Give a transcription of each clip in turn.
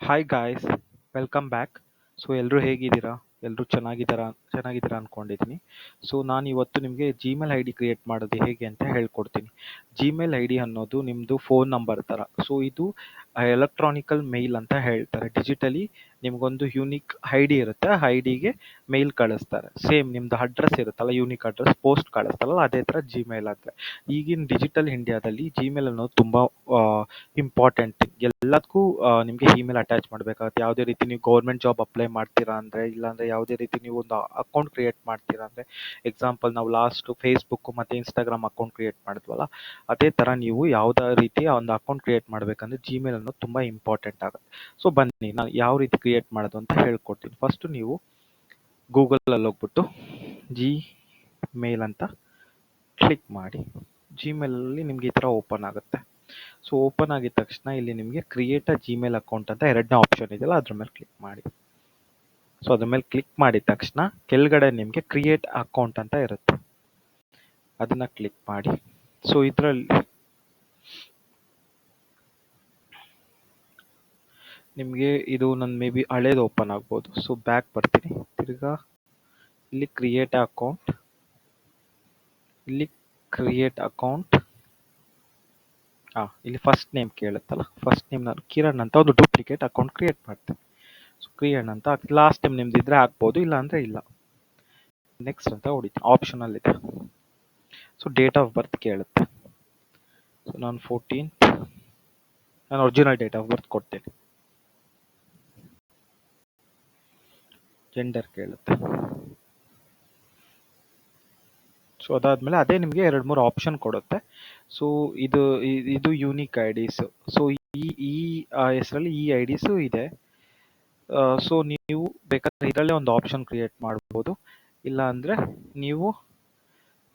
Hi guys, welcome back. So ಎಲ್ಲರೂ ಹೇಗಿದ್ದೀರಾ? ಎಲ್ಲರೂ ಚೆನ್ನಾಗಿದ್ದೀರಾ ಅಂದ್ಕೊಂಡಿದ್ದೀನಿ. ಸೊ ನಾನು ಇವತ್ತು ನಿಮಗೆ ಜಿಮೇಲ್ ಐ ಡಿ ಕ್ರಿಯೇಟ್ ಮಾಡೋದು ಹೇಗೆ ಅಂತ ಹೇಳ್ಕೊಡ್ತೀನಿ. ಜಿಮೇಲ್ ಐ ಡಿ ಅನ್ನೋದು ನಿಮ್ಮದು ಫೋನ್ ನಂಬರ್ ಥರ. ಸೊ ಇದು ಎಲೆಕ್ಟ್ರಾನಿಕಲ್ ಮೇಲ್ ಅಂತ ಹೇಳ್ತಾರೆ. ಡಿಜಿಟಲಿ ನಿಮಗೊಂದು ಯೂನಿಕ್ ಐ ಡಿ ಇರುತ್ತೆ. ಆ ಐ ಡಿಗೆ ಮೇಲ್ ಕಳಿಸ್ತಾರೆ. ಸೇಮ್ ನಿಮ್ಮದು ಅಡ್ರೆಸ್ ಇರುತ್ತಲ್ಲ, ಯೂನಿಕ್ ಅಡ್ರೆಸ್ ಪೋಸ್ಟ್ ಕಳಿಸ್ತಾರಲ್ಲ, ಅದೇ ಥರ ಜಿಮೇಲ್ ಅಂದರೆ. ಈಗಿನ ಡಿಜಿಟಲ್ ಇಂಡಿಯಾದಲ್ಲಿ ಜಿಮೇಲ್ ಅನ್ನೋದು ತುಂಬ ಇಂಪಾರ್ಟೆಂಟ್. ಎಲ್ಲದಕ್ಕೂ ನಿಮಗೆ ಇಮೇಲ್ ಅಟ್ಯಾಚ್ ಮಾಡಬೇಕಾಗುತ್ತೆ. ಯಾವುದೇ ರೀತಿ ನೀವು ಗೌರ್ಮೆಂಟ್ ಜಾಬ್ ಅಪ್ಲೈ ಮಾಡ್ತೀರಾ ಅಂದರೆ, ಇಲ್ಲಾಂದರೆ ಯಾವುದೇ ರೀತಿ ನೀವು ಒಂದು ಅಕೌಂಟ್ ಕ್ರಿಯೇಟ್ ಮಾಡ್ತೀರಾ ಅಂದರೆ, ಎಕ್ಸಾಂಪಲ್ ನಾವು ಲಾಸ್ಟು ಫೇಸ್ಬುಕ್ ಮತ್ತು ಇನ್ಸ್ಟಾಗ್ರಾಮ್ ಅಕೌಂಟ್ ಕ್ರಿಯೇಟ್ ಮಾಡಿದ್ವಲ್ಲ, ಅದೇ ಥರ ನೀವು ಯಾವುದೇ ರೀತಿಯ ಒಂದು ಅಕೌಂಟ್ ಕ್ರಿಯೇಟ್ ಮಾಡಬೇಕಂದ್ರೆ ಜಿಮೇಲ್ ಅನ್ನೋದು ತುಂಬ ಇಂಪಾರ್ಟೆಂಟ್ ಆಗುತ್ತೆ. ಸೊ ಬನ್ನಿ, ನಾನು ಯಾವ ರೀತಿ ಕ್ರಿಯೇಟ್ ಮಾಡೋದು ಅಂತ ಹೇಳ್ಕೊಡ್ತೀನಿ. ಫಸ್ಟು ನೀವು ಗೂಗಲಲ್ಲಿ ಹೋಗ್ಬಿಟ್ಟು ಜಿಮೇಲ್ ಅಂತ ಕ್ಲಿಕ್ ಮಾಡಿ. ಜಿಮೇಲಲ್ಲಿ ನಿಮಗೆ ಈ ಥರ ಓಪನ್ ಆಗುತ್ತೆ. ಸೊ ಓಪನ್ ಆಗಿದ ತಕ್ಷಣ ಇಲ್ಲಿ ನಿಮಗೆ ಕ್ರಿಯೇಟ್ ಅ ಜಿಮೇಲ್ ಅಕೌಂಟ್ ಅಂತ ಎರಡನೇ ಆಪ್ಷನ್ ಇದೆಯಲ್ಲ, ಅದ್ರ ಮೇಲೆ ಕ್ಲಿಕ್ ಮಾಡಿ. ಸೊ ಅದ್ರ ಮೇಲೆ ಕ್ಲಿಕ್ ಮಾಡಿದ ತಕ್ಷಣ ಕೆಳಗಡೆ ನಿಮಗೆ ಕ್ರಿಯೇಟ್ ಅಕೌಂಟ್ ಅಂತ ಇರುತ್ತೆ, ಅದನ್ನ ಕ್ಲಿಕ್ ಮಾಡಿ. ಸೊ ಇದರಲ್ಲಿ ನಿಮಗೆ ಇದು ನನ್ನ ಮೇ ಬಿ ಹಳೇದು ಓಪನ್ ಆಗ್ಬೋದು. ಸೊ ಬ್ಯಾಕ್ ಬರ್ತೀನಿ, ತಿರ್ಗಾ ಇಲ್ಲಿ ಕ್ರಿಯೇಟ್ ಅಕೌಂಟ್, ಇಲ್ಲಿ ಕ್ರಿಯೇಟ್ ಅಕೌಂಟ್, ಇಲ್ಲಿ ಫಸ್ಟ್ ನೇಮ್ ಕೇಳುತ್ತಲ್ಲ, ಫಸ್ಟ್ ನೇಮ್ ನಾನು ಕಿರಣ್ ಅಂತ ಒಂದು ಡೂಪ್ಲಿಕೇಟ್ ಅಕೌಂಟ್ ಕ್ರಿಯೇಟ್ ಮಾಡ್ತೇನೆ. ಸೊ ಕಿರಣ್ ಅಂತ ಲಾಸ್ಟ್ ಟೈಮ್ ನಿಮ್ದು ಇದ್ರೆ ಹಾಕ್ಬೋದು, ಇಲ್ಲ ಅಂದರೆ ಇಲ್ಲ. ನೆಕ್ಸ್ಟ್ ಅಂತ ಹೊಡಿತೀನಿ, ಆಪ್ಷನಲ್ ಇದೆ. ಸೊ ಡೇಟ್ ಆಫ್ ಬರ್ತ್ ಕೇಳುತ್ತೆ. ಸೊ ನಾನು 14, ನಾನು ಒರಿಜಿನಲ್ ಡೇಟ್ ಆಫ್ ಬರ್ತ್ ಕೊಡ್ತೇನೆ. ಜೆಂಡರ್ ಕೇಳುತ್ತೆ. ಸೊ ಅದಾದಮೇಲೆ ಅದೇ ನಿಮಗೆ 2-3 ಆಪ್ಷನ್ ಕೊಡುತ್ತೆ. ಸೊ ಇದು ಯೂನಿಕ್ ಐ ಡಿಸ್. ಸೊ ಈ ಹೆಸರಲ್ಲಿ ಈ ಐ ಡಿಸು ಇದೆ. ಸೊ ನೀವು ಬೇಕಾದ್ರೆ ಇದರಲ್ಲೇ ಒಂದು ಆಪ್ಷನ್ ಕ್ರಿಯೇಟ್ ಮಾಡ್ಬೋದು, ಇಲ್ಲ ಅಂದರೆ ನೀವು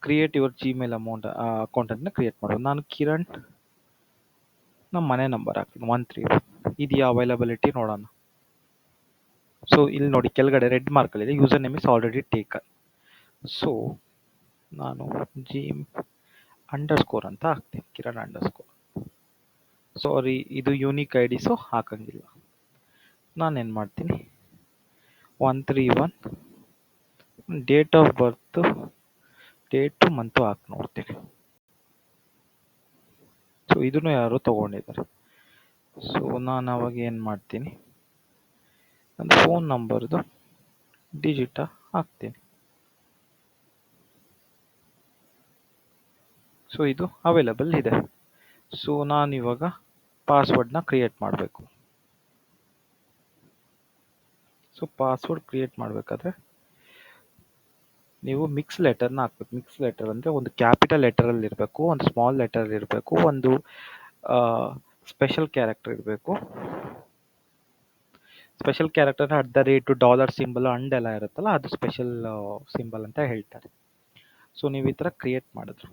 ಕ್ರಿಯೇಟ್ ಯುವರ್ ಜಿಮೇಲ್ ಅಕೌಂಟ್ ಅಂತ ಕ್ರಿಯೇಟ್ ಮಾಡ್ಬೋದು. ನಾನು ಕಿರಣ್ ನಮ್ಮ ಮನೆ ನಂಬರ್ ಹಾಕ್ತೀನಿ 131. ಇದೆಯಾ ಅವೈಲಬಿಲಿಟಿ ನೋಡೋಣ. ಸೊ ಇಲ್ಲಿ ನೋಡಿ ಕೆಳಗಡೆ ರೆಡ್ ಮಾರ್ಕಲ್ಲಿದೆ, username is already taken. So ನಾನು __ ಅಂತ ಹಾಕ್ತೀನಿ, ಕಿರಣ್ _. ಸಾರಿ, ಇದು ಯೂನಿಕ್ ಐ ಡಿ, ಸೊ ಹಾಕಂಗಿಲ್ಲ. ನಾನೇನು ಮಾಡ್ತೀನಿ, 131 date of birth, date month ಹಾಕಿ ನೋಡ್ತೀನಿ. ಸೊ ಇದನ್ನು ಯಾರೋ ತೊಗೊಂಡಿದ್ದಾರೆ. ಸೊ ನಾನು ಅವಾಗ ಏನು ಮಾಡ್ತೀನಿ, ನನ್ನ ಫೋನ್ ನಂಬರ್ದು ಡಿಜಿಟ ಹಾಕ್ತೀನಿ. ಸೊ ಇದು ಅವೈಲಬಲ್ ಇದೆ. ಸೊ ನಾನು ಇವಾಗ ಪಾಸ್ವರ್ಡ್ನ ಕ್ರಿಯೇಟ್ ಮಾಡಬೇಕು. ಸೊ ಪಾಸ್ವರ್ಡ್ ಕ್ರಿಯೇಟ್ ಮಾಡಬೇಕಾದ್ರೆ ನೀವು ಮಿಕ್ಸ್ ಲೆಟರ್ನ ಹಾಕ್ಬೇಕು. ಮಿಕ್ಸ್ ಲೆಟರ್ ಅಂದರೆ ಒಂದು ಕ್ಯಾಪಿಟಲ್ ಲೆಟರಲ್ಲಿ ಇರಬೇಕು, ಒಂದು ಸ್ಮಾಲ್ ಲೆಟರ್ ಇರಬೇಕು, ಒಂದು ಸ್ಪೆಷಲ್ ಕ್ಯಾರೆಕ್ಟರ್ ಇರಬೇಕು. ಸ್ಪೆಷಲ್ ಕ್ಯಾರೆಕ್ಟರ್ @ ಸಿಂಬಲ್ ಅಂಡ್ ಎಲ್ಲ ಇರುತ್ತಲ್ಲ, ಅದು ಸ್ಪೆಷಲ್ ಸಿಂಬಲ್ ಅಂತ ಹೇಳ್ತಾರೆ. ಸೊ ನೀವು ಈ ಥರ ಕ್ರಿಯೇಟ್ ಮಾಡಿದ್ರು.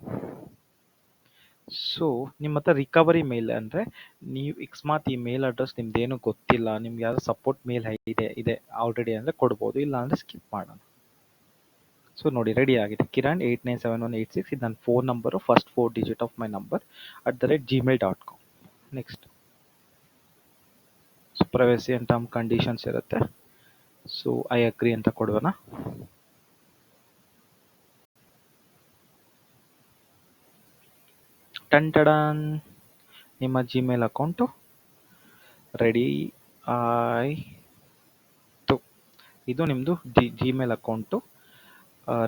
ಸೊ ನಿಮ್ಮ ಹತ್ರ ರಿಕವರಿ ಮೇಲ್ ಅಂದರೆ, ನೀವು ಅಕಸ್ಮಾತ್ ಈ ಮೇಲ್ ಅಡ್ರೆಸ್ ನಿಮ್ದೇನು ಗೊತ್ತಿಲ್ಲ, ನಿಮ್ಗೆ ಯಾವ್ದು ಸಪೋರ್ಟ್ ಮೇಲ್ ಇದೆ ಆಲ್ರೆಡಿ ಅಂದರೆ ಕೊಡ್ಬೋದು, ಇಲ್ಲ ಅಂದರೆ ಸ್ಕಿಪ್ ಮಾಡೋಣ. ಸೊ ನೋಡಿ ರೆಡಿ ಆಗಿದೆ, ಕಿರಣ್ 897186, ಇದು ನನ್ನ phone number, first 4 digit of my number @gmail.com. Next so privacy and term conditions ಇರುತ್ತೆ. ಸೊ ಐ ಅಗ್ರಿ ಅಂತ ಕೊಡೋಣ. ಟನ್ ನಿಮ್ಮ ಜಿಮೇಲ್ ಅಕೌಂಟು ರೆಡಿ ಆಯಿತು. ಇದು ನಿಮ್ಮದು ಜಿಮೇಲ್ ಅಕೌಂಟು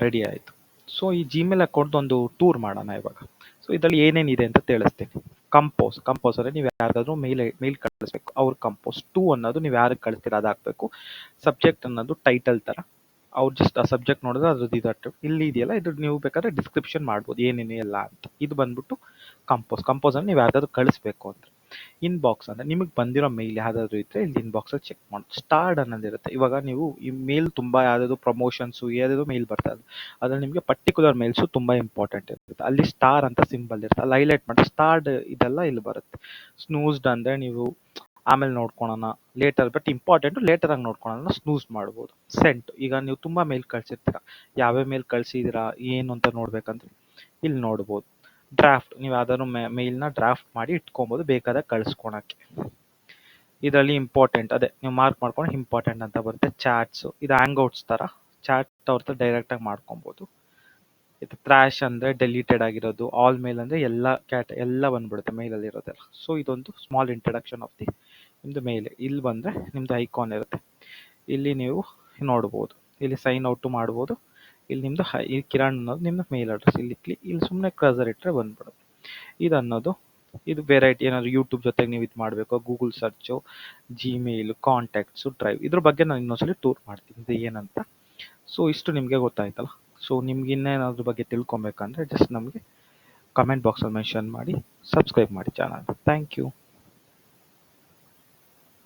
ರೆಡಿ ಆಯಿತು. ಸೊ ಈ ಜಿಮೇಲ್ ಅಕೌಂಟ್ ಒಂದು ಟೂರ್ ಮಾಡೋಣ ಇವಾಗ. ಸೊ ಇದರಲ್ಲಿ ಏನೇನಿದೆ ಅಂತ ತಿಳಿಸ್ತೀನಿ. ಕಂಪೋಸ್ ಅಂದರೆ ನೀವು ಯಾರಿಗಾದ್ರೂ ಮೇಲ್ ಕಳಿಸ್ಬೇಕು, ಅವ್ರ ಕಂಪೋಸ್. 2 ಅನ್ನೋದು ನೀವು ಯಾರಿಗೆ ಕಳಿಸ್ತೀರ ಅದು ಹಾಕಬೇಕು. ಸಬ್ಜೆಕ್ಟ್ ಅನ್ನೋದು ಟೈಟಲ್ ಥರ, ಅವ್ರು ಜಸ್ಟ್ ಆ ಸಬ್ಜೆಕ್ಟ್ ನೋಡಿದ್ರೆ ಅದ್ರದ್ದು ಇದಟ್ಟು ಇಲ್ಲಿ ಇದೆಯಲ್ಲ, ಇದು ನೀವು ಬೇಕಾದ್ರೆ ಡಿಸ್ಕ್ರಿಪ್ಷನ್ ಮಾಡ್ಬೋದು ಏನೇನು ಎಲ್ಲ ಅಂತ. ಇದು ಬಂದ್ಬಿಟ್ಟು ಕಂಪೋಸ್ ಅಂದರೆ ನೀವು ಯಾವ್ದಾದ್ರು ಕಳಿಸ್ಬೇಕು ಅಂತ. ಇನ್ಬಾಕ್ಸ್ ಅಂದರೆ ನಿಮಗೆ ಬಂದಿರೋ ಮೇಲ್ ಯಾವುದಾದ್ರು ಇದ್ದರೆ ಇಲ್ಲಿ ಇನ್ಬಾಕ್ಸಲ್ಲಿ ಚೆಕ್ ಮಾಡಿ. ಸ್ಟಾರ್ಡ್ ಅನ್ನೋದಿರುತ್ತೆ. ಇವಾಗ ನೀವು ಈ ಮೇಲ್ ತುಂಬ ಯಾವುದಾದ್ರು ಪ್ರಮೋಷನ್ಸು ಯಾವುದಾದ್ರು ಮೇಲ್ ಬರ್ತದೆ, ಅದ್ರಲ್ಲಿ ನಿಮಗೆ ಪರ್ಟಿಕ್ಯುಲರ್ ಮೇಲ್ಸು ತುಂಬ ಇಂಪಾರ್ಟೆಂಟ್ ಇರುತ್ತೆ. ಅಲ್ಲಿ ಸ್ಟಾರ್ ಅಂತ ಸಿಂಬಲ್ ಇರುತ್ತೆ, ಅಲ್ಲಿ ಹೈಲೈಟ್ ಮಾಡಿ ಸ್ಟಾರ್ಡ್ ಇದೆಲ್ಲ ಇಲ್ಲಿ ಬರುತ್ತೆ. ಸ್ನೂಸ್ಡ್ ಅಂದರೆ ನೀವು ಆಮೇಲೆ ನೋಡ್ಕೊಳೋಣ, ಲೇಟರ್, ಬಟ್ ಇಂಪಾರ್ಟೆಂಟು ಲೇಟರ್ ಆಗಿ ನೋಡ್ಕೊಳೋಣ, ಸ್ನೂಸ್ ಮಾಡ್ಬೋದು. ಸೆಂಟ್, ಈಗ ನೀವು ತುಂಬ ಮೇಲ್ ಕಳಿಸಿರ್ತೀರ, ಯಾವ್ಯಾವ ಮೇಲ್ ಕಳಿಸಿದ್ದೀರಾ ಏನು ಅಂತ ನೋಡ್ಬೇಕಂದ್ರೆ ಇಲ್ಲಿ ನೋಡ್ಬೋದು. ಡ್ರಾಫ್ಟ್, ನೀವು ಯಾವ್ದಾದ್ರು ಮೇಲ್ನ ಡ್ರಾಫ್ಟ್ ಮಾಡಿ ಇಟ್ಕೊಬೋದು ಬೇಕಾದಾಗ ಕಳಿಸ್ಕೊಳಕ್ಕೆ. ಇದರಲ್ಲಿ ಇಂಪಾರ್ಟೆಂಟ್ ಅದೇ ನೀವು ಮಾರ್ಕ್ ಮಾಡ್ಕೊಂಡು ಇಂಪಾರ್ಟೆಂಟ್ ಅಂತ ಬರುತ್ತೆ. ಚಾಟ್ಸ್ ಇದು ಹ್ಯಾಂಗ್ಔಟ್ಸ್ ತರ ಚಾಟ್ ಅವ್ರದ್ದು ಡೈರೆಕ್ಟ್ ಆಗಿ ಮಾಡ್ಕೊಬಹುದು. ಇದು ಟ್ರಾಶ್ ಅಂದ್ರೆ ಡೆಲೀಟೆಡ್ ಆಗಿರೋದು, ಆಲ್ ಮೇಲ್ ಅಂದ್ರೆ ಎಲ್ಲ ಬಂದ್ಬಿಡುತ್ತೆ ಮೇಲ್ ಅಲ್ಲಿ ಇರೋದೆಲ್ಲ. ಸೊ ಇದೊಂದು ಸ್ಮಾಲ್ ಇಂಟ್ರಡಕ್ಷನ್ ಆಫ್ ದಿ ನಿಮ್ದು ಮೇಲ್. ಇಲ್ಲಿ ಬಂದ್ರೆ ನಿಮ್ದು ಐಕಾನ್ ಇರುತ್ತೆ, ಇಲ್ಲಿ ನೀವು ನೋಡ್ಬೋದು, ಇಲ್ಲಿ ಸೈನ್ ಔಟ್ ಮಾಡ್ಬೋದು. ಇಲ್ಲಿ ನಿಮ್ದು ಈ ಕಿರಣ್ ಅನ್ನೋದು ನಿಮ್ದು ಮೇಲ್ ಅಡ್ರೆಸ್. ಇಲ್ಲಿ ಸುಮ್ಮನೆ ಕರ್ಸರ್ ಇಟ್ಟರೆ ಬಂದ್ಬಿಡುತ್ತೆ. ಇದು ಅನ್ನೋದು ಇದು ವೆರೈಟಿ. ಏನಾದ್ರು ಯೂಟ್ಯೂಬ್ ಜೊತೆಗೆ ನೀವು ಇದು ಮಾಡಬೇಕು, Google search, Gmail, contacts, drive, ಇದ್ರ ಬಗ್ಗೆ ನಾನು ಇನ್ನೊಂದ್ಸಲಿ ಟೂರ್ ಮಾಡ್ತೀನಿ ಇದು ಏನಂತ. ಸೊ ಇಷ್ಟು ನಿಮಗೆ ಗೊತ್ತಾಯ್ತಲ್ಲ. ಸೊ ನಿಮ್ಗೆ ಇನ್ನೇನಾದ್ರ ಬಗ್ಗೆ ತಿಳ್ಕೊಬೇಕಂದ್ರೆ ಜಸ್ಟ್ ನಮಗೆ ಕಮೆಂಟ್ ಬಾಕ್ಸಲ್ಲಿ ಮೆನ್ಷನ್ ಮಾಡಿ, ಸಬ್ಸ್ಕ್ರೈಬ್ ಮಾಡಿ ಚಾನಲ್. Thank you.